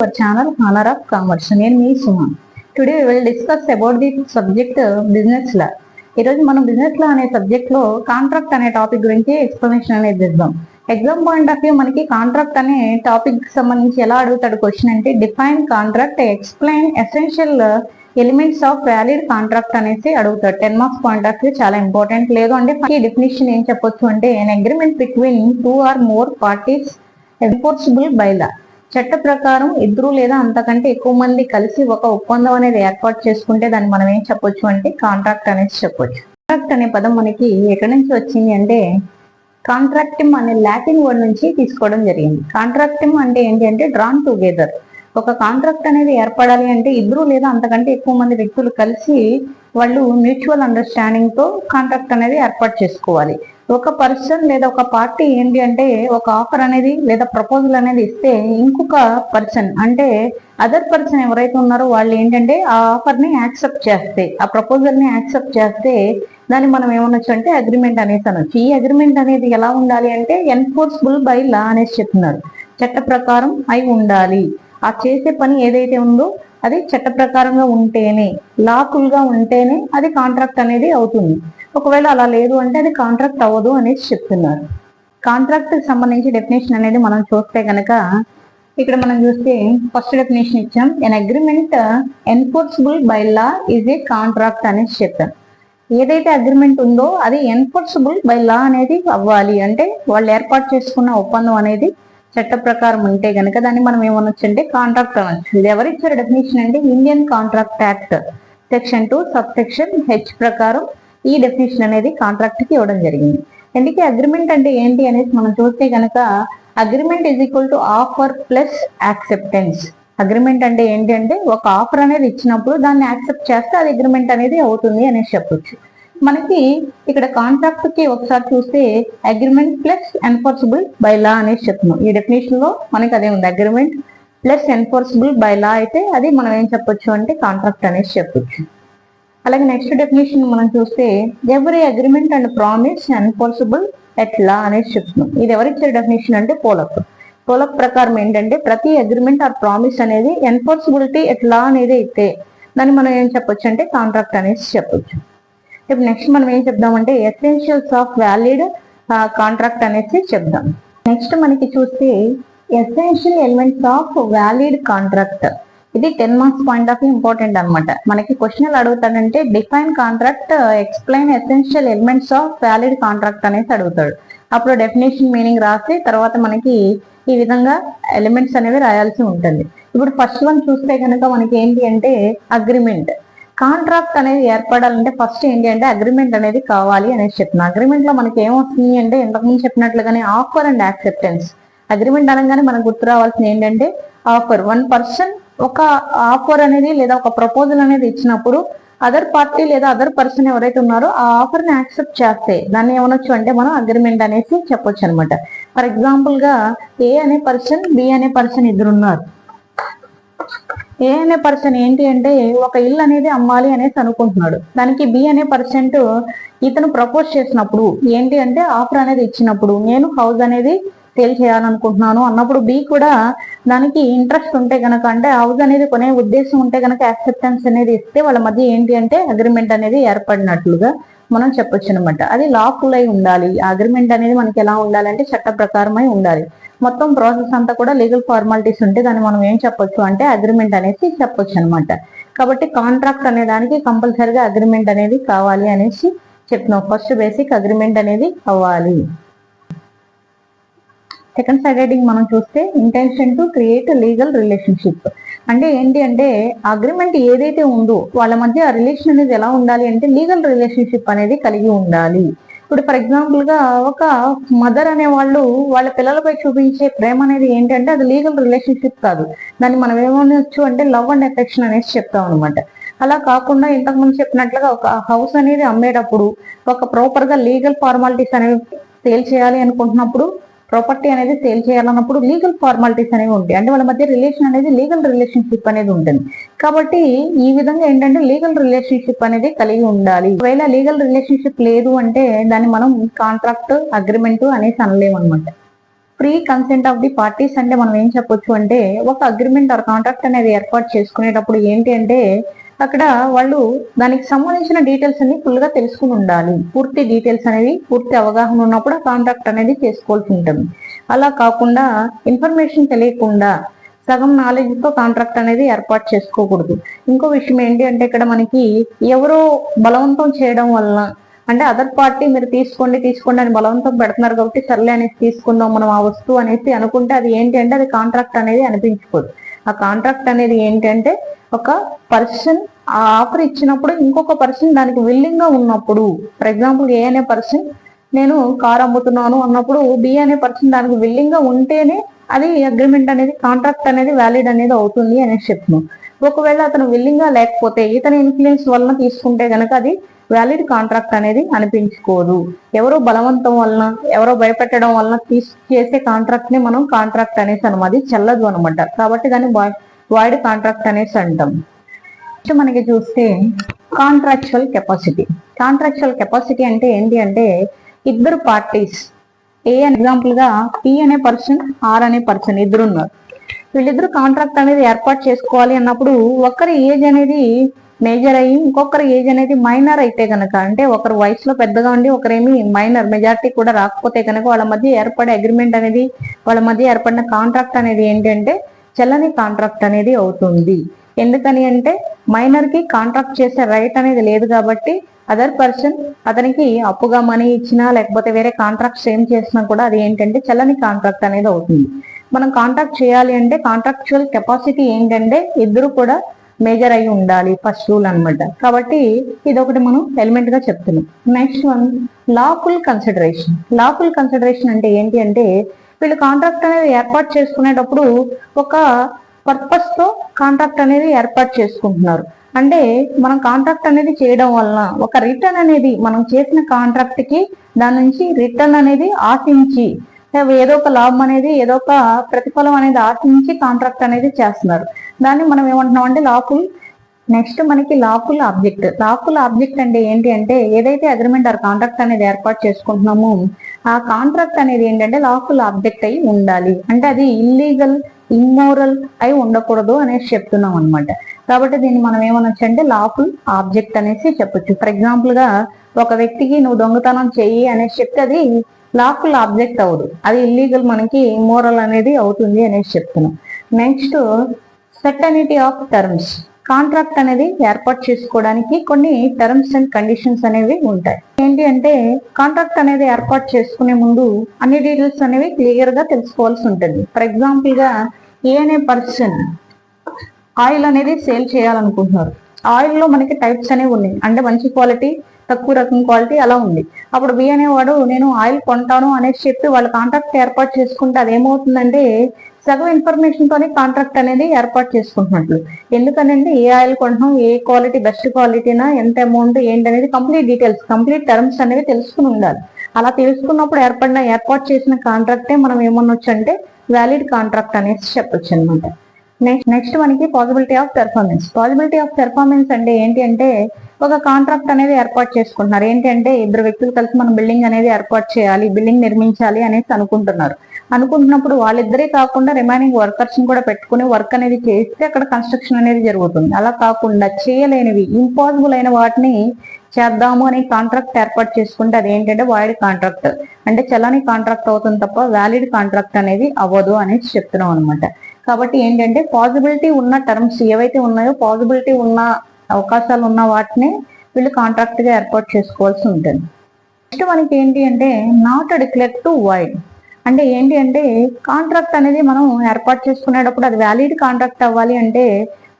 Our channel Honor of Commerce. నేను మీ Suma. Today we will discuss about the subject business law. ఈరోజు మనం business లా అనే subject లో contract అనే టాపిక్ గురించి ఎక్స్ప్లెనేషన్ అనేది చేద్దాం. ఎగ్జామ్ పాయింట్ ఆఫ్ వ్యూ మనకి కాంట్రాక్ట్ అనే టాపిక్ సంబంధించి ఎలా అడుగుతాడు క్వశ్చన్ అంటే define contract, explain essential elements of valid contract అనేసి అడుగుతాడు. 10 మార్క్స్ పాయింట్ ఆఫ్ వ్యూ చాలా ఇంపార్టెంట్. లేదు అంటే ఈ డెఫినేషన్ ఏం చెప్పొచ్చు అంటే an agreement between two or more parties enforceable by law. చట్ట ప్రకారం ఇద్దరు లేదా అంతకంటే ఎక్కువ మంది కలిసి ఒక ఒప్పందం అనేది ఏర్పాటు చేసుకుంటే దాన్ని మనం ఏం చెప్పొచ్చు అంటే కాంట్రాక్ట్ అనేది చెప్పొచ్చు. కాంట్రాక్ట్ అనే పదం మనకి ఎక్కడి నుంచి వచ్చింది అంటే కాంట్రాక్టిమ్ అనే లాటిన్ వర్డ్ నుంచి తీసుకోవడం జరిగింది. కాంట్రాక్టిమ్ అంటే ఏంటి అంటే డ్రాన్ టుగెదర్. ఒక కాంట్రాక్ట్ అనేది ఏర్పడాలి అంటే ఇద్దరు లేదా అంతకంటే ఎక్కువ మంది వ్యక్తులు కలిసి వాళ్ళు మ్యూచువల్ అండర్స్టాండింగ్ తో కాంట్రాక్ట్ అనేది ఏర్పాటు చేసుకోవాలి. ఒక పర్సన్ లేదా ఒక పార్టీ ఏంటి అంటే ఒక ఆఫర్ అనేది లేదా ప్రపోజల్ అనేది ఇస్తే ఇంకొక పర్సన్ అంటే అదర్ పర్సన్ ఎవరైతే ఉన్నారో వాళ్ళు ఏంటంటే ఆ ఆఫర్ ని యాక్సెప్ట్ చేస్తే, ఆ ప్రపోజల్ ని యాక్సెప్ట్ చేస్తే దాన్ని మనం ఏమనొచ్చు అంటే అగ్రిమెంట్ అనేసి అనొచ్చు. ఈ అగ్రిమెంట్ అనేది ఎలా ఉండాలి అంటే ఎన్ఫోర్స్బుల్ బై లా అనేసి చెప్తున్నారు. చట్ట ప్రకారం అయి ఉండాలి. ఆ చేసే పని ఏదైతే ఉందో అది చట్ట ప్రకారంగా ఉంటేనే, లాఫుల్ గా ఉంటేనే అది కాంట్రాక్ట్ అనేది అవుతుంది. ఒకవేళ అలా లేదు అంటే అది కాంట్రాక్ట్ అవ్వదు అనేసి చెప్తున్నారు. కాంట్రాక్ట్ కి సంబంధించి డెఫినేషన్ అనేది మనం చూస్తే కనుక ఇక్కడ మనం చూస్తే ఫస్ట్ డెఫినేషన్ ఇచ్చాం. ఎన్ agreement enforceable by law is a contract అనేసి చెప్పాం. ఏదైతే అగ్రిమెంట్ ఉందో అది ఎన్ఫోర్సబుల్ బై లా అనేది అవ్వాలి అంటే వాళ్ళు ఏర్పాటు చేసుకున్న ఒప్పందం అనేది చట్ట ప్రకారం ఉంటే గనక దాన్ని మనం ఏమనొచ్చు అంటే కాంట్రాక్ట్ అనొచ్చు. ఇది ఎవరిచ్చారు డెఫినేషన్ అంటే Indian contract act section 2 sub section H ప్రకారం ఈ డెఫినేషన్ అనేది కాంట్రాక్ట్ కి ఇవ్వడం జరిగింది. ఎందుకే అగ్రిమెంట్ అంటే ఏంటి అనేది మనం చూస్తే గనక agreement is equal to offer plus acceptance. Agreement అంటే ఏంటి అంటే ఒక ఆఫర్ అనేది ఇచ్చినప్పుడు దాన్ని యాక్సెప్ట్ చేస్తే అది అగ్రిమెంట్ అనేది అవుతుంది అనేసి చెప్పొచ్చు. మనకి ఇక్కడ కాంట్రాక్ట్ కి ఒకసారి చూస్తే agreement plus enforceable by law అనేసి చెప్తున్నాం. ఈ డెఫినేషన్ లో మనకి అదే ఉంది. Agreement plus enforceable by law అయితే అది మనం ఏం చెప్పొచ్చు అంటే కాంట్రాక్ట్ అనేసి చెప్పొచ్చు. అలాగే నెక్స్ట్ డెఫినేషన్ మనం చూస్తే every agreement and promise enforceable at law అనేసి చెప్తున్నాం. ఇది ఎవరిచ్చే డెఫినేషన్ అంటే పోలక్. పోలక్ ప్రకారం ఏంటంటే ప్రతి అగ్రిమెంట్ ఆర్ ప్రామిస్ అనేది ఎన్ఫోర్సబిలిటీ ఎట్ లా అనేది అయితే దాన్ని మనం ఏం చెప్పొచ్చు అంటే కాంట్రాక్ట్ అనేసి చెప్పొచ్చు. ఇప్పుడు నెక్స్ట్ మనం ఏం చెప్దామంటే ఎసెన్షియల్స్ ఆఫ్ వ్యాలిడ్ కాంట్రాక్ట్ అనేసి చెప్దాం. నెక్స్ట్ మనకి చూస్తే essential elements of valid contract. ఇది 10 మార్క్స్ పాయింట్ ఆఫ్ ఇంపార్టెంట్ అనమాట. మనకి క్వశ్చన్ అడుగుతాడంటే define contract, explain essential elements of valid contract అనేసి అడుగుతాడు. అప్పుడు డెఫినేషన్ మీనింగ్ రాసి తర్వాత మనకి ఈ విధంగా ఎలిమెంట్స్ అనేవి రాయాల్సి ఉంటుంది. ఇప్పుడు ఫస్ట్ వన్ చూస్తే కనుక మనకి ఏంటి అంటే అగ్రిమెంట్. కాంట్రాక్ట్ అనేది ఏర్పడాలంటే ఫస్ట్ ఏంటి అంటే అగ్రిమెంట్ అనేది కావాలి అనేసి చెప్తున్నాను. అగ్రిమెంట్ లో మనకి ఏమొస్తుంది అంటే ఇంతకుముందు చెప్పినట్లుగానే ఆఫర్ అండ్ యాక్సెప్టెన్స్. అగ్రిమెంట్ అనగానే మనకు గుర్తు రావాల్సింది ఏంటంటే ఆఫర్. వన్ పర్సన్ ఒక ఆఫర్ అనేది లేదా ఒక ప్రపోజల్ అనేది ఇచ్చినప్పుడు అదర్ పార్టీ లేదా అదర్ పర్సన్ ఎవరైతే ఉన్నారో ఆ ఆఫర్ ని యాక్సెప్ట్ చేస్తే దాన్ని ఏమనొచ్చు అంటే మనం అగ్రిమెంట్ అనేసి చెప్పొచ్చు అనమాట. ఫర్ ఎగ్జాంపుల్ గా ఏ అనే పర్సన్, బి అనే పర్సన్ ఇద్దరు ఉన్నారు. ఏ అనే పర్సన్ ఏంటి అంటే ఒక ఇల్లు అనేది అమ్మాలి అనేసి అనుకుంటున్నాడు. దానికి బి అనే పర్సన్ ఇతను ప్రపోజ్ చేసినప్పుడు ఏంటి అంటే ఆఫర్ అనేది ఇచ్చినప్పుడు నేను హౌస్ అనేది సేల్ చేయాలనుకుంటున్నాను అన్నప్పుడు బి కూడా దానికి ఇంట్రెస్ట్ ఉంటే గనక అంటే హౌస్ అనేది కొనే ఉద్దేశం ఉంటే గనక యాక్సెప్టెన్స్ అనేది ఇస్తే వాళ్ళ మధ్య ఏంటి అంటే అగ్రిమెంట్ అనేది ఏర్పడినట్లుగా మనం చెప్పొచ్చు అనమాట. అది లాఫుల్ అయి ఉండాలి. ఆ అగ్రిమెంట్ అనేది మనకి ఎలా ఉండాలంటే చట్ట ప్రకారమై ఉండాలి. మొత్తం ప్రాసెస్ అంతా కూడా లీగల్ ఫార్మాలిటీస్ ఉంటే దాన్ని మనం ఏం చెప్పొచ్చు అంటే అగ్రిమెంట్ అనేసి చెప్పొచ్చు అనమాట. కాబట్టి కాంట్రాక్ట్ అనే దానికి కంపల్సరిగా అగ్రిమెంట్ అనేది కావాలి అనేసి చెప్తున్నాం. ఫస్ట్ బేసిక్ అగ్రిమెంట్ అనేది అవ్వాలి. సెకండ్ సైడ్ హెడ్డింగ్ మనం చూస్తే intention to create legal relationship. అంటే ఏంటి అంటే అగ్రిమెంట్ ఏదైతే ఉందో వాళ్ళ మధ్య రిలేషన్ అనేది ఎలా ఉండాలి అంటే లీగల్ రిలేషన్షిప్ అనేది కలిగి ఉండాలి. ఇప్పుడు ఫర్ ఎగ్జాంపుల్ గా ఒక మదర్ అనే వాళ్ళు వాళ్ళ పిల్లలపై చూపించే ప్రేమ అనేది ఏంటంటే అది లీగల్ రిలేషన్షిప్ కాదు. దాన్ని మనం ఏమనొచ్చు అంటే లవ్ అండ్ ఎఫెక్షన్ అనేసి చెప్తాం అనమాట. అలా కాకుండా ఇంతకు ముందు చెప్పినట్లుగా ఒక హౌస్ అనేది అమ్మేటప్పుడు ఒక ప్రాపర్ గా లీగల్ ఫార్మాలిటీస్ అనేవి సేల్ చేయాలి అనుకుంటున్నప్పుడు, ప్రాపర్టీ అనేది సేల్ చేయాలన్నప్పుడు లీగల్ ఫార్మాలిటీస్ అనేవి ఉంటాయి. అంటే వాళ్ళ మధ్య రిలేషన్ అనేది లీగల్ రిలేషన్షిప్ అనేది ఉంటుంది. కాబట్టి ఈ విధంగా ఏంటంటే లీగల్ రిలేషన్షిప్ అనేది కలిగి ఉండాలి. ఒకవేళ లీగల్ రిలేషన్షిప్ లేదు అంటే దాన్ని మనం కాంట్రాక్ట్, అగ్రిమెంట్ అనేసి అనలేము అనమాట. Pre consent of the parties అంటే మనం ఏం చెప్పొచ్చు అంటే ఒక అగ్రిమెంట్ ఆర్ కాంట్రాక్ట్ అనేది ఏర్పాటు చేసుకునేటప్పుడు ఏంటి అంటే అక్కడ వాళ్ళు దానికి సంబంధించిన డీటెయిల్స్ అన్ని ఫుల్ గా తెలుసుకుని ఉండాలి. పూర్తి డీటెయిల్స్ అనేది పూర్తి అవగాహన ఉన్నప్పుడు ఆ కాంట్రాక్ట్ అనేది చేసుకోవాల్సి ఉంటుంది. అలా కాకుండా ఇన్ఫర్మేషన్ తెలియకుండా సగం నాలెడ్జ్ తో కాంట్రాక్ట్ అనేది ఏర్పాటు చేసుకోకూడదు. ఇంకో విషయం ఏంటి అంటే ఇక్కడ మనకి ఎవరో బలవంతం చేయడం వలన అంటే అదర్ పార్టీ మీరు తీసుకోండి అని బలవంతం పెడుతున్నారు కాబట్టి సర్లే అనేసి తీసుకుందాం మనం ఆ వస్తువు అనేసి అనుకుంటే అది ఏంటి అంటే అది కాంట్రాక్ట్ అనేది అనిపించుకోదు. ఆ కాంట్రాక్ట్ అనేది ఏంటంటే ఒక పర్సన్ ఆ ఆఫర్ ఇచ్చినప్పుడు ఇంకొక పర్సన్ దానికి విల్లింగ్ గా ఉన్నప్పుడు, ఫర్ ఎగ్జాంపుల్ ఏ అనే పర్సన్ నేను కార్ అమ్ముతున్నాను అన్నప్పుడు బి అనే పర్సన్ దానికి విల్లింగ్ గా ఉంటేనే అది అగ్రిమెంట్ అనేది కాంట్రాక్ట్ అనేది వ్యాలిడ్ అనేది అవుతుంది అనేసి చెప్తున్నాం. ఒకవేళ అతను విల్లింగ్ గా లేకపోతే ఇతని ఇన్ఫ్లుయెన్స్ వలన తీసుకుంటే కనుక అది వ్యాలిడ్ కాంట్రాక్ట్ అనేది అనిపించుకోదు. ఎవరో బలవంతం వలన ఎవరో భయపెట్టడం వలన చేసే కాంట్రాక్ట్ ని మనం కాంట్రాక్ట్ అనేసి అనమాట, అది చెల్లదు అనమాట. కాబట్టి దాన్ని వాయిడ్ కాంట్రాక్ట్ అనేసి అంటాం. మనకి చూస్తే కాంట్రాక్చువల్ కెపాసిటీ. కాంట్రాక్చువల్ కెపాసిటీ అంటే ఏంటి అంటే ఇద్దరు పార్టీస్ ఏ ఎగ్జాంపుల్ గా పి అనే పర్సన్ ఆర్ అనే పర్సన్ ఇద్దరు ఉన్నారు. వీళ్ళిద్దరు కాంట్రాక్ట్ అనేది ఏర్పాటు చేసుకోవాలి అన్నప్పుడు ఒకరి ఏజ్ అనేది మేజర్ అయ్యి ఇంకొకరి ఏజ్ అనేది మైనర్ అయితే కనుక, అంటే ఒకరు వయసులో పెద్దగా ఉండి ఒకరేమి మైనర్ మెజారిటీ కూడా రాకపోతే కనుక వాళ్ళ మధ్య ఏర్పడే అగ్రిమెంట్ అనేది వాళ్ళ మధ్య ఏర్పడిన కాంట్రాక్ట్ అనేది ఏంటంటే చెల్లని కాంట్రాక్ట్ అనేది అవుతుంది. ఎందుకని అంటే మైనర్ కి కాంట్రాక్ట్ చేసే రైట్ అనేది లేదు కాబట్టి అదర్ పర్సన్ అతనికి అప్పుగా మనీ ఇచ్చినా లేకపోతే వేరే కాంట్రాక్ట్స్ ఏం చేసినా కూడా అది ఏంటంటే చెల్లని కాంట్రాక్ట్ అనేది అవుతుంది. మనం కాంట్రాక్ట్ చేయాలి అంటే కాంట్రాక్చువల్ కెపాసిటీ ఏంటంటే ఇద్దరు కూడా మేజర్ అయి ఉండాలి, ఫస్ట్ రూల్ అనమాట. కాబట్టి ఇది ఒకటి మనం ఎలిమెంట్ గా చెప్తున్నాం. Next one lawful consideration. Lawful consideration అంటే ఏంటి అంటే వీళ్ళు కాంట్రాక్ట్ అనేది ఏర్పాటు చేసుకునేటప్పుడు ఒక పర్పస్ తో కాంట్రాక్ట్ అనేది ఏర్పాటు చేసుకుంటున్నారు. అంటే మనం కాంట్రాక్ట్ అనేది చేయడం వలన ఒక రిటర్న్ అనేది మనం చేసిన కాంట్రాక్ట్ కి దాని నుంచి రిటర్న్ అనేది ఆశించి ఏదో ఒక లాభం అనేది ఏదో ఒక ప్రతిఫలం అనేది ఆశించి కాంట్రాక్ట్ అనేది చేస్తున్నారు. దాన్ని మనం ఏమంటున్నాం అంటే లాఫుల్. నెక్స్ట్ మనకి లాఫుల్ ఆబ్జెక్ట్. లాఫుల్ ఆబ్జెక్ట్ అంటే ఏంటి అంటే ఏదైతే అగ్రిమెంట్ ఆర్ కాంట్రాక్ట్ అనేది ఏర్పాటు చేసుకుంటున్నామో ఆ కాంట్రాక్ట్ అనేది ఏంటంటే లాఫుల్ ఆబ్జెక్ట్ అయి ఉండాలి. అంటే అది ఇల్లీగల్ ఇమ్మోరల్ అయి ఉండకూడదు అనేసి చెప్తున్నాం అనమాట. కాబట్టి దీన్ని మనం ఏమనొచ్చు అంటే లాఫుల్ ఆబ్జెక్ట్ అనేసి చెప్పొచ్చు. ఫర్ ఎగ్జాంపుల్ గా ఒక వ్యక్తికి నువ్వు దొంగతనం చెయ్యి అనేసి చెప్తే అది లాఫుల్ ఆబ్జెక్ట్ అవదు, అది ఇల్లీగల్ మనకి ఇమ్మోరల్ అనేది అవుతుంది అనేసి చెప్తున్నాం. Next certainty of terms. Contract అనేది ఏర్పాటు చేసుకోవడానికి కొన్ని టర్మ్స్ అండ్ కండిషన్స్ అనేవి ఉంటాయి. ఏంటి అంటే కాంట్రాక్ట్ అనేది ఏర్పాటు చేసుకునే ముందు అన్ని డీటెయిల్స్ అనేవి క్లియర్ గా తెలుసుకోవాల్సి ఉంటుంది. ఫర్ ఎగ్జాంపుల్ గా ఏ అనే పర్సన్ ఆయిల్ అనేది సేల్ చేయాలనుకుంటున్నారు. ఆయిల్ లో మనకి టైప్స్ అనేవి ఉన్నాయి, అంటే మంచి క్వాలిటీ తక్కువ రకం క్వాలిటీ అలా ఉంది. అప్పుడు బి అనేవాడు నేను ఆయిల్ కొంటాను అనేసి చెప్పి వాళ్ళు కాంట్రాక్ట్ ఏర్పాటు చేసుకుంటే అదేమవుతుందంటే సగం ఇన్ఫర్మేషన్ తోనే కాంట్రాక్ట్ అనేది ఏర్పాటు చేసుకుంటున్నట్లు. ఎందుకనంటే ఏ ఆయిల్ కొంటున్నాం, ఏ క్వాలిటీ బెస్ట్ క్వాలిటీనా, ఎంత అమౌంట్ ఏంటనేది కంప్లీట్ డీటెయిల్స్ కంప్లీట్ టర్మ్స్ అనేవి తెలుసుకుని ఉండాలి. అలా తెలుసుకున్నప్పుడు ఏర్పాటు చేసిన కాంట్రాక్టే మనం ఏమనొచ్చు అంటే వ్యాలిడ్ కాంట్రాక్ట్ అనేసి చెప్పొచ్చు అనమాట. నెక్స్ట్ మనకి possibility of performance. Possibility of performance అంటే ఏంటి అంటే ఒక కాంట్రాక్ట్ అనేది ఏర్పాటు చేసుకుంటున్నారు. ఏంటి అంటే ఇద్దరు వ్యక్తులు కలిసి మనం బిల్డింగ్ అనేది ఏర్పాటు చేయాలి, బిల్డింగ్ నిర్మించాలి అనేసి అనుకుంటున్నప్పుడు వాళ్ళిద్దరే కాకుండా రిమైనింగ్ వర్కర్స్ ని కూడా పెట్టుకుని వర్క్ అనేది చేస్తే అక్కడ కన్స్ట్రక్షన్ అనేది జరుగుతుంది. అలా కాకుండా చేయలేనివి ఇంపాసిబుల్ అయిన వాటిని చేద్దాము అని కాంట్రాక్ట్ ఏర్పాటు చేసుకుంటే అది ఏంటంటే వాయిడ్ కాంట్రాక్ట్, అంటే చల్లని కాంట్రాక్ట్ అవుతుంది తప్ప వ్యాలిడ్ కాంట్రాక్ట్ అనేది అవ్వదు అనేసి చెప్తున్నాం అనమాట. కాబట్టి ఏంటంటే పాసిబిలిటీ ఉన్న టర్మ్స్ ఏవైతే ఉన్నాయో పాసిబిలిటీ ఉన్న అవకాశాలు ఉన్న వాటిని వీళ్ళు కాంట్రాక్ట్ గా ఏర్పాటు చేసుకోవాల్సి ఉంటుంది. నెక్స్ట్ మనకి ఏంటి అంటే నాట్ డిక్లేర్ టు వైడ్. అంటే ఏంటి అంటే కాంట్రాక్ట్ అనేది మనం ఏర్పాటు చేసుకునేటప్పుడు అది వ్యాలిడ్ కాంట్రాక్ట్ అవ్వాలి అంటే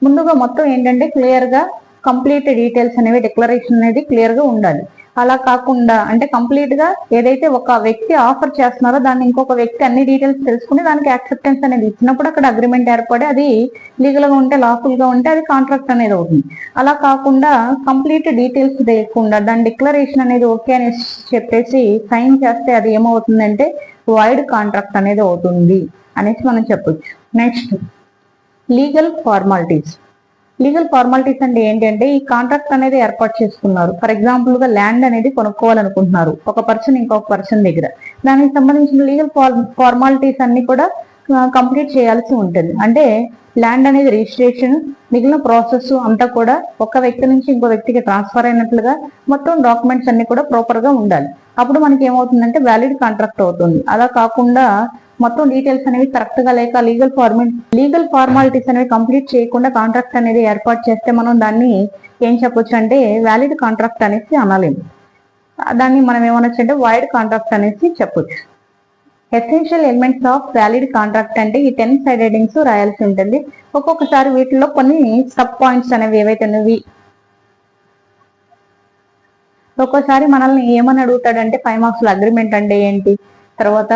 ముందుగా మొత్తం ఏంటంటే క్లియర్ గా కంప్లీట్ డీటెయిల్స్ అనేవి డిక్లరేషన్ అనేది క్లియర్ గా ఉండాలి. అలా కాకుండా అంటే కంప్లీట్ గా ఏదైతే ఒక వ్యక్తి ఆఫర్ చేస్తున్నారో దాన్ని ఇంకొక వ్యక్తి అన్ని డీటెయిల్స్ తెలుసుకుని దానికి యాక్సెప్టెన్స్ అనేది ఇచ్చినప్పుడు అక్కడ అగ్రిమెంట్ ఏర్పడి అది లీగల్ గా ఉంటే లాఫుల్ గా ఉంటే అది కాంట్రాక్ట్ అనేది అవుతుంది. అలా కాకుండా కంప్లీట్ డీటెయిల్స్ తెలియకుండా దాని డిక్లరేషన్ అనేది ఓకే అని చెప్పేసి సైన్ చేస్తే అది ఏమవుతుందంటే వైడ్ కాంట్రాక్ట్ అనేది అవుతుంది అనేసి మనం చెప్పొచ్చు. Next legal formalities. Legal formalities అంటే ఏంటంటే ఈ కాంట్రాక్ట్ అనేది ఏర్పాటు చేసుకున్నారు. ఫర్ ఎగ్జాంపుల్ గా ల్యాండ్ అనేది కొనుక్కోవాలనుకుంటున్నారు ఒక పర్సన్ ఇంకొక పర్సన్ దగ్గర. దానికి సంబంధించిన లీగల్ ఫార్మాలిటీస్ అన్ని కూడా కంప్లీట్ చేయాల్సి ఉంటుంది. అంటే ల్యాండ్ అనేది రిజిస్ట్రేషన్, మిగిలిన ప్రాసెస్ అంతా కూడా ఒక వ్యక్తి నుంచి ఇంకో వ్యక్తికి ట్రాన్స్ఫర్ అయినట్లుగా మొత్తం డాక్యుమెంట్స్ అన్ని కూడా ప్రాపర్ గా ఉండాలి. అప్పుడు మనకి ఏమవుతుందంటే వ్యాలిడ్ కాంట్రాక్ట్ అవుతుంది. అలా కాకుండా మొత్తం డీటెయిల్స్ అనేవి కరెక్ట్ గా లేక లీగల్ ఫార్మాలిటీస్ అనేవి కంప్లీట్ చేయకుండా కాంట్రాక్ట్ అనేది ఏర్పాటు చేస్తే మనం దాన్ని ఏం చెప్పొచ్చు అంటే వ్యాలిడ్ కాంట్రాక్ట్ అనేసి అనలేము. దాన్ని మనం ఏమనొచ్చు అంటే వైడ్ కాంట్రాక్ట్ అనేసి చెప్పొచ్చు. Essential elements of valid contract అంటే ఈ 10 సైడ్ హెడ్డింగ్స్ రాయాల్సి ఉంటుంది. ఒక్కొక్కసారి వీటిలో కొన్ని సబ్ పాయింట్స్ అనేవి ఏవైతే ఉన్నవి ఒక్కోసారి మనల్ని ఏమని అడుగుతాడంటే 5 మార్క్స్ లో అగ్రిమెంట్ అంటే ఏంటి, తర్వాత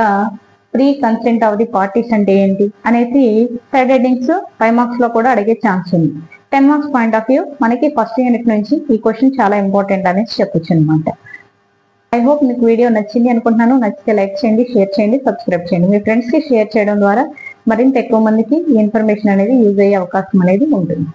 pre consent of the parties అంటే ఏంటి అనేసి సైడ్ హెడ్డింగ్స్ 5 మార్క్స్ లో కూడా అడిగే ఛాన్స్ ఉంది. 10 మార్క్స్ పాయింట్ ఆఫ్ వ్యూ మనకి ఫస్ట్ యూనిట్ నుంచి ఈ క్వశ్చన్ చాలా ఇంపార్టెంట్ అనేసి చెప్పొచ్చు అనమాట. ఐ హోప్ మీకు వీడియో నచ్చింది అనుకుంటున్నాను. నచ్చితే లైక్ చేయండి, షేర్ చేయండి, సబ్స్క్రైబ్ చేయండి. మీ ఫ్రెండ్స్ కి షేర్ చేయడం ద్వారా మరింత ఎక్కువ మందికి ఈ ఇన్ఫర్మేషన్ అనేది యూజ్ అయ్యే అవకాశం అనేది ఉంటుంది.